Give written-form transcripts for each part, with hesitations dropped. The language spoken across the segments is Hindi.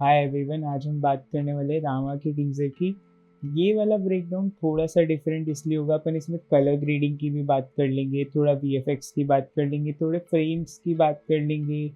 हाय एवरीवन, आज हम बात करने वाले हैं रामा के टीजर की। ये वाला ब्रेकडाउन थोड़ा सा डिफरेंट इसलिए होगा, अपन इसमें कलर ग्रेडिंग की भी बात कर लेंगे, थोड़ा वीएफएक्स की बात कर लेंगे, थोड़े फ्रेम्स की बात कर लेंगे।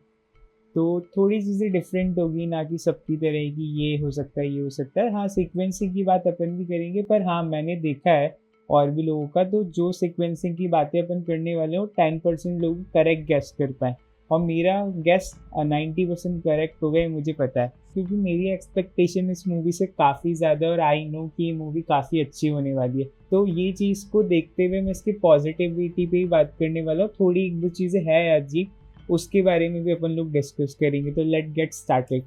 तो थोड़ी चीज़ें डिफरेंट होगी, ना कि सबकी तरह कि ये हो सकता है ये हो सकता है। हाँ, सीक्वेंसिंग की बात अपन भी करेंगे, पर हाँ मैंने देखा है और भी लोगों का, तो जो सीक्वेंसिंग की बातें अपन करने वाले हो 10% लोग करेक्ट गैस कर पाए, और मेरा गैस 90% करेक्ट हो गए, मुझे पता है, क्योंकि मेरी एक्सपेक्टेशन इस मूवी से काफ़ी ज़्यादा है और आई नो कि ये मूवी काफ़ी अच्छी होने वाली है। तो ये चीज़ को देखते हुए मैं इसकी पॉजिटिविटी पे ही बात करने वाला हूँ। थोड़ी एक दो चीज़ें है अजीब, उसके बारे में भी अपन लोग डिस्कस करेंगे। तो लेट गेट स्टार्टेड।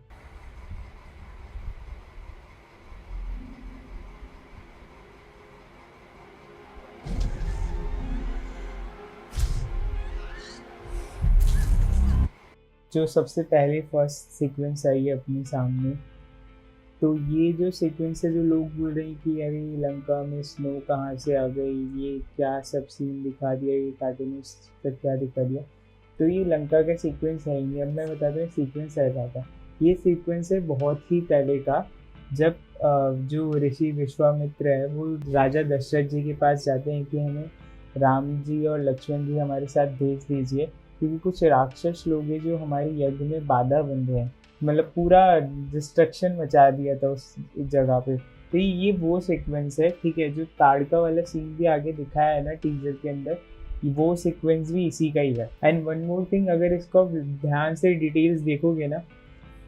जो सबसे पहले फर्स्ट सीक्वेंस आई है अपने सामने, तो ये जो सीक्वेंस है, जो लोग बोल रहे हैं कि अरे लंका में स्नो कहाँ से आ गई, ये क्या सब सीन दिखा दिया, ये कार्टूनिस्ट पर क्या दिखा दिया। तो ये लंका का सीक्वेंस है ही। अब मैं बताता हूँ सीक्वेंस ऐसा था। ये सीक्वेंस है बहुत ही पहले का, जब जो ऋषि विश्वामित्र है वो राजा दशरथ जी के पास जाते हैं कि हमें राम जी और लक्ष्मण जी हमारे साथ भेज दीजिए, क्योंकि कुछ राक्षस लोग हैं जो हमारे यज्ञ में बाधा बन रहे हैं। मतलब पूरा डिस्ट्रक्शन मचा दिया था उस जगह पे। तो ये वो सीक्वेंस है, ठीक है। जो ताड़का वाला सीन भी आगे दिखाया है ना टीजर के अंदर, वो सीक्वेंस भी इसी का ही है। एंड वन मोर थिंग, अगर इसको ध्यान से डिटेल्स देखोगे ना,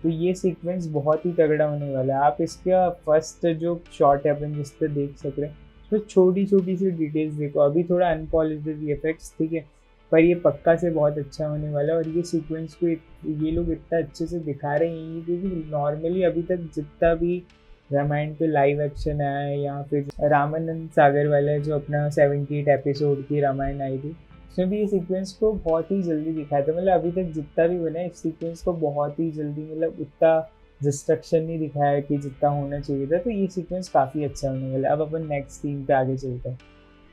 तो ये सीक्वेंस बहुत ही तगड़ा होने वाला है। आप इसका फर्स्ट जो शॉट है अपन जिस पर देख सक रहे हैं, उसमें छोटी छोटी सी डिटेल्स देखो। अभी थोड़ा अनपॉलिश्ड वीएफएक्स, ठीक है, पर ये पक्का से बहुत अच्छा होने वाला है। और ये सीक्वेंस को ये लोग इतना अच्छे से दिखा रहे हैं, क्योंकि नॉर्मली अभी तक जितना भी रामायण पे लाइव एक्शन आया है, या फिर रामानंद सागर वाला जो अपना 78 एपिसोड की रामायण आई थी, उसमें भी ये सीक्वेंस को बहुत ही जल्दी दिखाया था। मतलब अभी तक जितना भी बना है इस सीक्वेंस को बहुत ही जल्दी, मतलब उतना डिस्ट्रक्शन नहीं दिखाया कि जितना होना चाहिए था। तो ये सीक्वेंस काफ़ी अच्छा होने वाला है। अब अपन नेक्स्ट सीन पे आगे चलते हैं।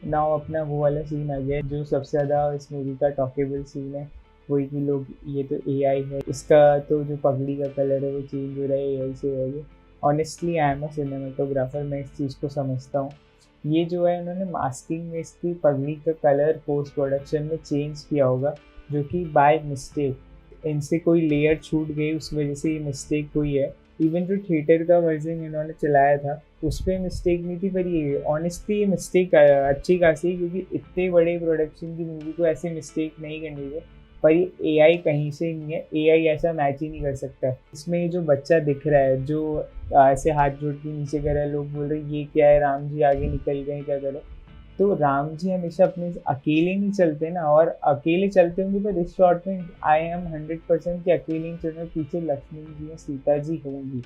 नाउ अपना वो वाला सीन आ गया जो सबसे ज़्यादा इस मूवी का टॉकेबल सीन है। वही कि लोग, ये तो एआई है, इसका तो जो पगड़ी का कलर है वो चेंज हो रहा है एआई से है ये। Honestly I am a cinematographer, मैं इस चीज़ को समझता हूँ। ये जो है उन्होंने मास्किंग में इसकी पगड़ी का कलर पोस्ट प्रोडक्शन में चेंज किया होगा, जो कि बाय मिस्टेक इनसे कोई लेयर छूट गई, उस वजह से ये मिस्टेक हुई है। इवन जो थिएटर का वर्जन इन्होंने चलाया था उस पर मिस्टेक नहीं थी, पर ये ऑनेस्टली ये मिस्टेक अच्छी खासी है, क्योंकि इतने बड़े प्रोडक्शन की मूवी को ऐसे मिस्टेक नहीं करनी चाहिए। पर ये एआई कहीं से नहीं है, एआई ऐसा मैच ही नहीं कर सकता है। इसमें ये जो बच्चा दिख रहा है जो ऐसे हाथ जोड़ के नीचे कर रहा है, लोग बोल रहे हैं ये क्या है, राम जी आगे निकल गए, क्या करें। तो राम जी हमेशा अपने अकेले नहीं चलते ना, और अकेले चलते होंगे, पर इस शॉट में आई एम 100% कि अकेले नहीं चल रहे, पीछे लक्ष्मण जी और सीता जी होंगी।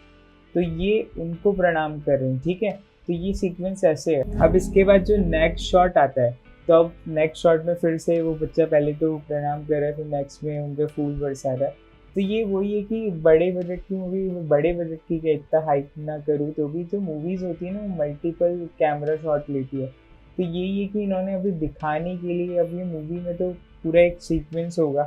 तो ये उनको प्रणाम कर रहे हैं, ठीक है। तो ये सीक्वेंस ऐसे है। अब इसके बाद जो नेक्स्ट शॉट आता है, तो अब नेक्स्ट शॉट में फिर से वो बच्चा पहले तो प्रणाम कर रहा है, फिर नेक्स्ट में उनके फूल बरसा रहा है। तो ये वही है कि बड़े बजट की मूवी, बड़े बजट की क्या, इतना हाइप ना करूँ तो भी जो मूवीज़ होती है ना वो मल्टीपल कैमरा शॉट लेती है। तो यही है कि इन्होंने अभी दिखाने के लिए, अब ये मूवी में तो पूरा एक सीक्वेंस होगा,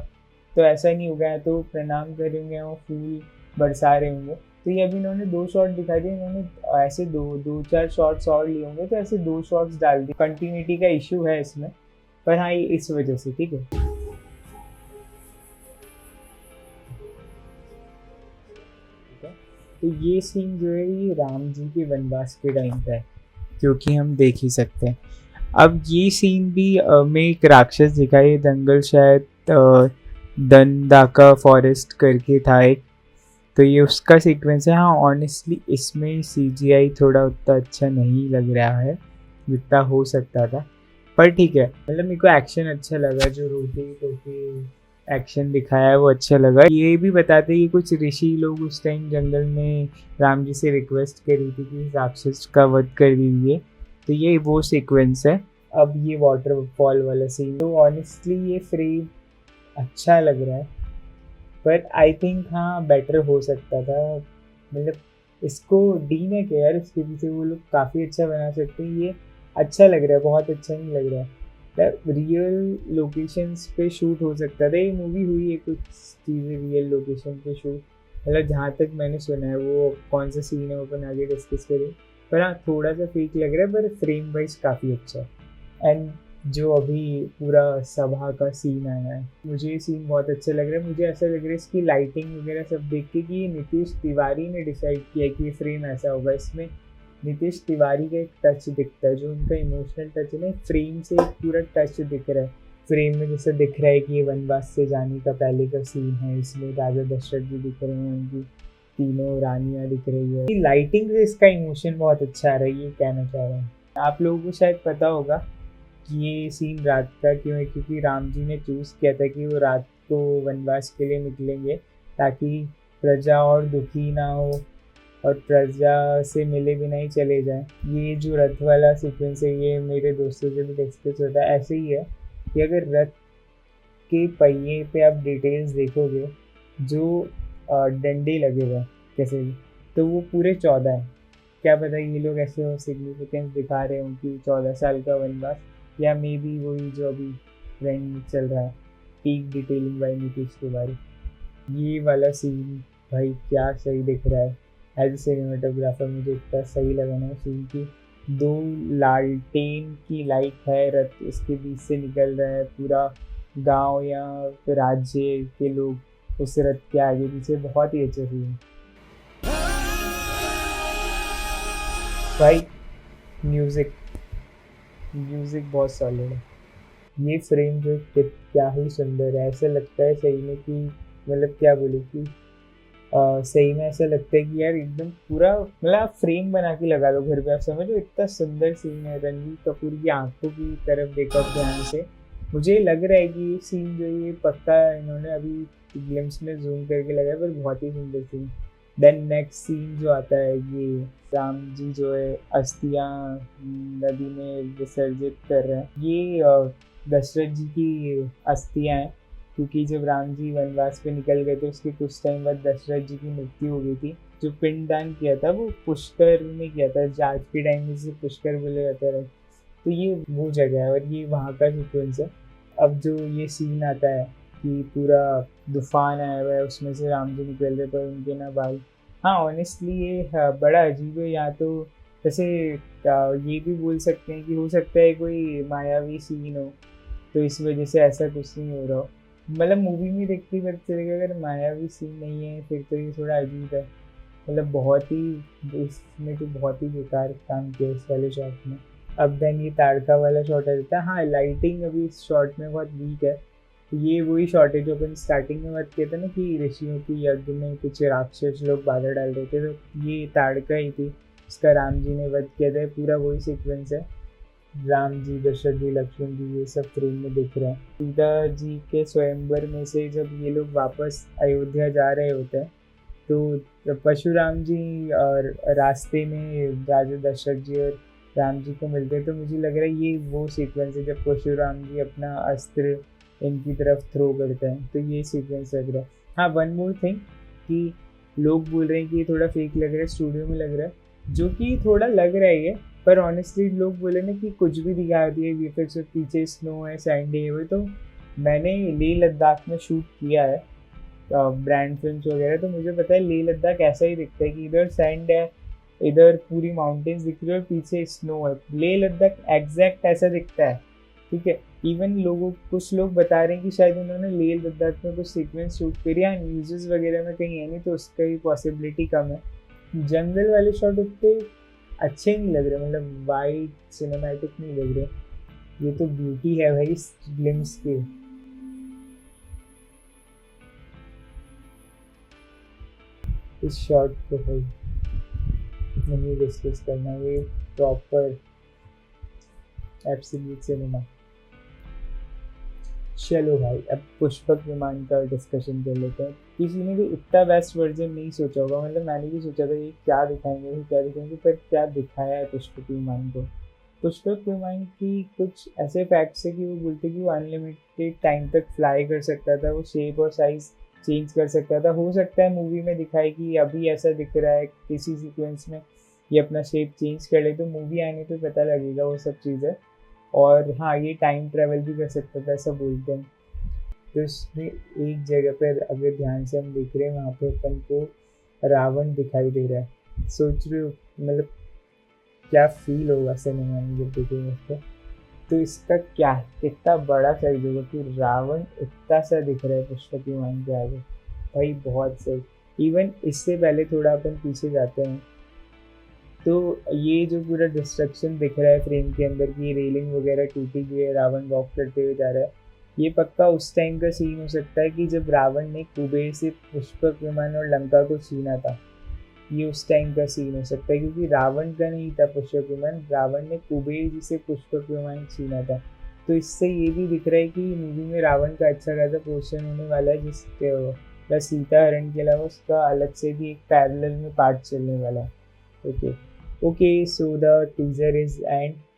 तो ऐसा नहीं होगा तो प्रणाम करेंगे और फूल बरसा रहे होंगे। तो ये अभी इन्होंने दो शॉट दिखा दिए, इन्होंने ऐसे दो दो चार शॉट्स और लिए होंगे, तो ऐसे दो शॉट्स डाल दिए। कंटिन्यूटी का इशू है इसमें, पर हाँ ये इस वजह से, ठीक है। ठीक है। तो ये सीन जो है ये राम जी के वनवास के टाइम का है, जो कि हम देख ही सकते हैं। अब ये सीन भी में एक राक्षस दिखा, ये दंगल शायद दंदाका फॉरेस्ट करके था एक, तो ये उसका सीक्वेंस है। हाँ ऑनेस्टली इसमें सीजीआई थोड़ा उतना अच्छा नहीं लग रहा है जितना हो सकता था, पर ठीक है। मतलब मेरे को एक्शन अच्छा लगा, जो रोटेट होके एक्शन दिखाया है वो अच्छा लगा। ये भी बताते हैं कि कुछ ऋषि लोग उस टाइम जंगल में राम जी से रिक्वेस्ट करी थी कि राक्षस का वध कर दीजिए, तो ये वो सीक्वेंस है। अब ये वाटरफॉल वाला सीन, तो ऑनेस्टली ये फ्रेम अच्छा लग रहा है, पर आई थिंक हाँ बेटर हो सकता था। मतलब इसको डी ने किया यार, इसके पीछे वो लोग काफ़ी अच्छा बना सकते हैं। ये अच्छा लग रहा है, बहुत अच्छा नहीं लग रहा है। रियल लोकेशंस पे शूट हो सकता था, ये मूवी हुई है कुछ चीज़ें रियल लोकेशन पे शूट, मतलब जहाँ तक मैंने सुना है, वो कौन सा सीन है वो अपन आगे डिस्कस करें। पर हाँ, थोड़ा सा फेक लग रहा है, पर फ्रेम वाइज काफ़ी अच्छा है। एंड जो अभी पूरा सभा का सीन आया है, मुझे ये सीन बहुत अच्छा लग रहा है। मुझे ऐसा लग रहा है इसकी लाइटिंग वगैरह सब देख के कि ये नीतीश तिवारी ने डिसाइड किया कि ये फ्रेम ऐसा होगा। इसमें नीतीश तिवारी का एक टच दिखता है, जो उनका इमोशनल टच है ना, फ्रेम से एक पूरा टच दिख रहा है। फ्रेम में जैसे दिख रहा है कि ये वनवास से जाने का पहले का सीन है, इसमें राजा दशरथ जी दिख रहे हैं, उनकी तीनों रानियाँ दिख रही है। लाइटिंग से इसका इमोशन बहुत अच्छा आ रहा है, ये कहना चाह रहा हूँ। आप लोगों को शायद पता होगा कि ये सीन रात का क्यों है, क्योंकि राम जी ने चूज़ किया था कि वो रात को वनवास के लिए निकलेंगे, ताकि प्रजा और दुखी ना हो और प्रजा से मिले बिना ही चले जाएं। ये जो रथ वाला सीक्वेंस है, ये मेरे दोस्तों से भी डिस्कस होता है। ऐसे ही है कि अगर रथ के पहिए पे आप डिटेल्स देखोगे, जो डंडे लगे हुए हैं कैसे भी, तो वो पूरे 14 है। क्या पता ये लोग ऐसे सिग्निफिकेंस दिखा रहे हों कि 14 साल का वनवास, या मे बी वही जो अभी ट्रेंड चल रहा है, peak detailing by Nitish Tiwari. ये वाला सीन भाई क्या सही दिख रहा है। एज ए सिनेमाटोग्राफर मुझे इतना सही लगा ना सीन की। दो लालटेन की लाइट है, रथ उसके बीच से निकल रहा है, पूरा गांव या राज्य के लोग उस रथ के आगे पीछे। बहुत ही अच्छा सीन भाई। म्यूज़िक म्यूज़िक बहुत सॉलिड है। ये फ्रेम जो क्या ही सुंदर है। ऐसा लगता है सही में कि मतलब क्या बोले कि सही में ऐसा लगता है कि यार एकदम पूरा मतलब आप फ्रेम बना के लगा लो घर पे। आप समझो इतना सुंदर सीन है। रणबीर कपूर की आंखों की तरफ देखो आप ध्यान से, मुझे लग रहा है कि ये सीन जो ये पक्का इन्होंने अभी ग्लिम्स में जूम करके लगाया, पर बहुत ही सुंदर सीन। देन नेक्स्ट सीन जो आता है, ये राम जी जो है अस्थियां नदी में विसर्जित कर रहे हैं। ये दशरथ जी की अस्थियां हैं, क्योंकि जब राम जी वनवास पे निकल गए थे उसके कुछ टाइम बाद दशरथ जी की मृत्यु हो गई थी। जो पिंडदान किया था वो पुष्कर में किया था, आज के टाइम में से पुष्कर बोले जाता है। तो ये वो जगह है और ये वहाँ का सीक्वेंस है। अब जो ये सीन आता है कि पूरा तूफान आया हुआ है, उसमें से राम जी निकल रहे पर उनके ना बाल। हाँ ऑनेस्टली ये बड़ा अजीब है। यहाँ तो जैसे ये भी बोल सकते हैं कि हो सकता है कोई मायावी सीन हो, तो इस वजह से ऐसा कुछ नहीं हो रहा हो। मतलब मूवी में देखते ही पता चलेगा, अगर मायावी सीन नहीं है फिर तो ये थोड़ा अजीब है। मतलब बहुत ही इसमें तो बहुत ही बेकार काम किया इस वाले शॉट में। अब देन ये ताड़का वाला शॉट आ जाता है। हाँ लाइटिंग अभी इस शॉट में बहुत वीक है। ये वही शॉट है जो अपन स्टार्टिंग में बात किए थे ना, कि ऋषियों की यज्ञ में कुछ राक्षस लोग बाधा डाल रहे थे, तो ये ताड़का ही थी, इसका राम जी ने वध किया था। पूरा वही सीक्वेंस है। राम जी, दशरथ जी, लक्ष्मण जी, ये सब फ्रेम में दिख रहे हैं। सीता जी के स्वयंवर में से जब ये लोग वापस अयोध्या जा रहे होते हैं, तो परशुराम जी और रास्ते में राजा दशरथ जी और राम जी को मिलते हैं। तो मुझे लग रहा है ये वो सीक्वेंस है जब परशुराम जी अपना अस्त्र इनकी तरफ थ्रो करते हैं, तो ये सीक्वेंस लग रहा है। हाँ वन मोर थिंग, कि लोग बोल रहे हैं कि ये थोड़ा फेक लग रहा है, स्टूडियो में लग रहा है, जो कि थोड़ा लग रहा है ये। पर ऑनेस्टली लोग बोले ना कि कुछ भी दिखा दिए वीएफएक्स और पीछे स्नो है, सैंड है, वो तो मैंने लेह लद्दाख में शूट किया है ब्रांड फिल्म्स वगैरह, तो मुझे पता है लेह लद्दाख ऐसा ही दिखता है कि इधर सैंड है, इधर पूरी माउंटेन्स दिख रही है और पीछे स्नो है। लेह लद्दाख एग्जैक्ट ऐसा दिखता है, ठीक है। इवन कुछ लोग बता रहे हैं कि शायद उन्होंने लेह लद्दाख में कुछ सीक्वेंस शूट करिए, न्यूज़ वगैरह में कहीं है नहीं, तो उसका भी पॉसिबिलिटी कम है। जंगल वाले शॉट उतने अच्छे नहीं लग रहे, मतलब वाइट सिनेमैटिक नहीं लग रहे। ये तो ब्यूटी है भाई इस ग्लिम्स की। इस शॉट को भाई नहीं डिस्कस करना, ये प्रॉपर एब्सोल्यूट सिनेमा। चलो भाई अब पुष्पक विमान का डिस्कशन कर लेते हैं। किसी ने भी इतना बेस्ट वर्जन नहीं सोचा होगा, मतलब मैंने भी सोचा था ये क्या दिखाएंगे, ये क्या दिखाएंगे, पर क्या दिखाया है पुष्पक विमान को। पुष्पक विमान की कुछ ऐसे फैक्ट्स है कि वो बोलते कि वो अनलिमिटेड टाइम तक फ्लाई कर सकता था, वो शेप और साइज चेंज कर सकता था। हो सकता है मूवी में दिखाए कि अभी ऐसा दिख रहा है किसी सीक्वेंस में ये अपना शेप चेंज कर ले, तो मूवी आने पे पता लगेगा वो सब चीज़ें। और हाँ ये टाइम ट्रैवल भी कर सकता था ऐसा बोलते हैं। तो इसमें एक जगह पर अगर ध्यान से हम देख रहे हैं, वहाँ पे अपन को रावण दिखाई दे रहा है। सोच रहे हो मतलब क्या फील होगा सिनेमा में जब देखेंगे इसको। तो इसका क्या कितना बड़ा साइज होगा कि रावण इतना सा दिख रहा है पुष्पक विमान के आगे। भाई बहुत सही। इवन इससे पहले थोड़ा अपन पीछे जाते हैं, तो ये जो पूरा डिस्ट्रक्शन दिख रहा है फ्रेम के अंदर की रेलिंग वगैरह टूटी हुई है, रावण वॉक करते हुए जा रहा है, ये पक्का उस टाइम का सीन हो सकता है कि जब रावण ने कुबेर से पुष्पक विमान और लंका को छीना था। ये उस टाइम का सीन हो सकता है क्योंकि रावण का नहीं था पुष्पक विमान, रावण ने कुबेर जी से पुष्पक विमान छीना था। तो इससे ये भी दिख रहा है कि मूवी में रावण का अच्छा खासा पोर्शन होने वाला है, जिसके प्लस सीता हरण के अलावा उसका अलग से भी एक पैरेलल में पार्ट चलने वाला है। Okay, okay, so the teaser is and